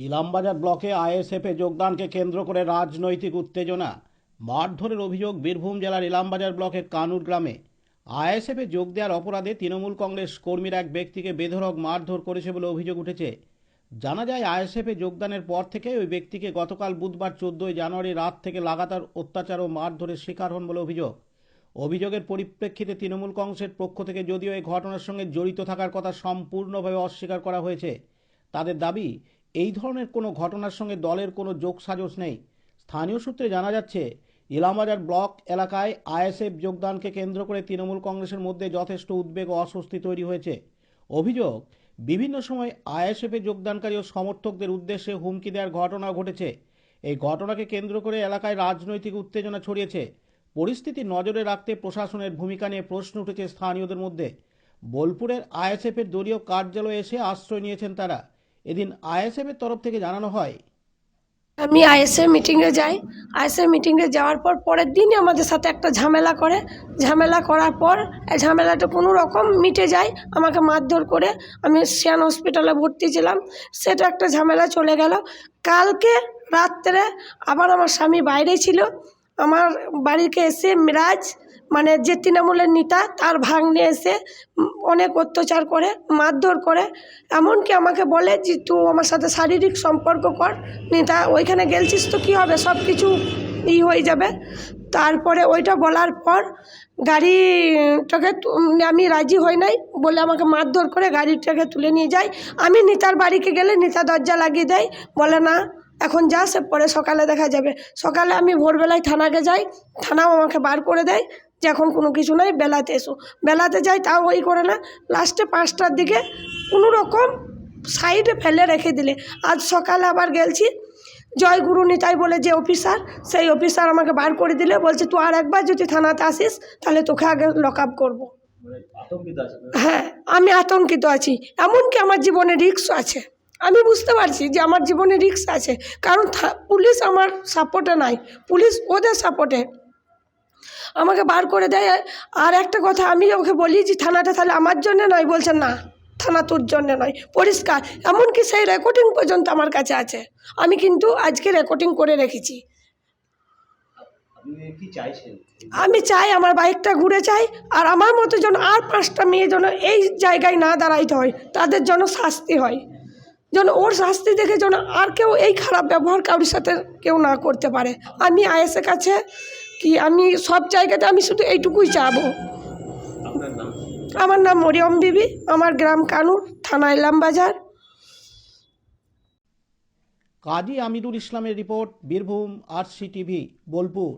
ইলামবাজার ব্লকে আইএসএফে যোগদানকে কেন্দ্র করে রাজনৈতিক উত্তেজনা। মারধরের অভিযোগ বীরভূম জেলার ইলামবাজার ব্লকের কানুর গ্রামে। আইএসএফে যোগ দেওয়ার অপরাধে তৃণমূল কংগ্রেস কর্মীর এক ব্যক্তিকে বেধড়ক মারধর করেছে বলে অভিযোগ উঠেছে। জানা যায়, আইএসএফে যোগদানের পর থেকে ওই ব্যক্তিকে গতকাল বুধবার 14 জানুয়ারি রাত থেকে লাগাতার অত্যাচার ও মারধরের শিকার হন বলে অভিযোগ। অভিযোগের পরিপ্রেক্ষিতে তৃণমূল কংগ্রেসের পক্ষ থেকে যদিও এই ঘটনার সঙ্গে জড়িত থাকার কথা সম্পূর্ণভাবে অস্বীকার করা হয়েছে। তাদের দাবি, এই ধরনের কোনো ঘটনার সঙ্গে দলের কোনো যোগসাজশ নেই। স্থানীয় সূত্রে জানা যাচ্ছে, ইলামবাজার ব্লক এলাকায় আইএসএফ যোগদানকে কেন্দ্র করে তৃণমূল কংগ্রেসের মধ্যে যথেষ্ট উদ্বেগ ও অস্বস্তি তৈরি হয়েছে। অভিযোগ, বিভিন্ন সময় আইএসএফে যোগদানকারী ও সমর্থকদের উদ্দেশ্যে হুমকি দেওয়ার ঘটনা ঘটেছে। এই ঘটনাকে কেন্দ্র করে এলাকায় রাজনৈতিক উত্তেজনা ছড়িয়েছে। পরিস্থিতি নজরে রাখতে প্রশাসনের ভূমিকা নিয়ে প্রশ্ন উঠেছে স্থানীয়দের মধ্যে। বোলপুরের আইএসএফের দলীয় কার্যালয়ে এসে আশ্রয় নিয়েছেন তারা। এদিন আইএসএফের তরফ থেকে জানানো হয়, আমি আইএসএ মিটিংয়ে যাই। আইএসএ মিটিংয়ে যাওয়ার পর পরের দিনই আমাদের সাথে একটা ঝামেলা করে। ঝামেলা করার পর এই ঝামেলাটা কোনো রকম মিটে যায়। আমাকে মারধর করে, আমি সিয়ান হসপিটালে ভর্তি ছিলাম, সেটা একটা ঝামেলা চলে গেল। কালকে রাত্রে আবার আমার স্বামী বাইরে ছিল, আমার বাড়িতে এসে মিরাজ মানে যে তৃণমূলের নেতা তার ভাগ্নে এসে অনেক অত্যাচার করে, মারধর করে। এমনকি আমাকে বলে যে তুই আমার সাথে শারীরিক সম্পর্ক কর, নেতা ওইখানে গেলছিস তো কী হবে, সব কিছু হয়ে যাবে। তারপরে ওইটা বলার পর গাড়িটাকে আমি রাজি হই নাই বলে আমাকে মারধর করে গাড়িটাকে তুলে নিয়ে যায়। আমি নেতার বাড়িতে গেলে নেতা দরজা লাগিয়ে দেয়, বলে না এখন যা, সে পরে সকালে দেখা যাবে। সকালে আমি ভোরবেলায় থানাকে যাই, থানাও আমাকে বার করে দেয় যে এখন কোনো কিছু নাই, বেলাতে এসো। বেলাতে যাই, তাও ওই করে না। লাস্টে 5টার দিকে কোনো রকম সাইডে ফেলে রেখে দিলে। আজ সকালে আবার গেলছি, জয়গুরু নিতাই বলে যে অফিসার, সেই অফিসার আমাকে বার করে দিলে, বলছে তুই আর একবার যদি থানাতে আসিস তাহলে তোকে আগে লক আপ করবো। হ্যাঁ, আমি আতঙ্কিত আছি। এমনকি আমার জীবনে রিস্ক আছে। আমি বুঝতে পারছি যে আমার জীবনে রিস্ক আছে, কারণ পুলিশ আমার সাপোর্টে নাই, পুলিশ ওদের সাপোর্টে। আমাকে বার করে দেয়। আর একটা কথা আমি ওকে বলি যে থানাটা তাহলে আমার জন্য নয়, বলছে না থানা তোর জন্য নয়, পরিষ্কার। এমনকি সেই রেকর্ডিং পর্যন্ত আমার কাছে আছে, আমি কিন্তু আজকে রেকর্ডিং করে রেখেছি। আমি চাই আমার বাইকটা ঘুরে চাই, আর আমার মতো যেন আর 5টা মেয়ে যেন এই জায়গায় না দাঁড়াইতে হয়, তাদের জন্য শাস্তি হয়, যেন ওর শাস্তি দেখে যেন আর কেউ এই খারাপ ব্যবহার কারোর সাথে কেউ না করতে পারে। আমি আইএসের কাছে কি আমি সব জায়গাতে আমি শুধু এইটুকুই চাবো। আমার নাম মরিয়ম বিবি, আমার গ্রাম কানুর, থানা ইলামবাজার। কাজী আমিরুল ইসলামের report, Birbhum RC TV, Bolpur.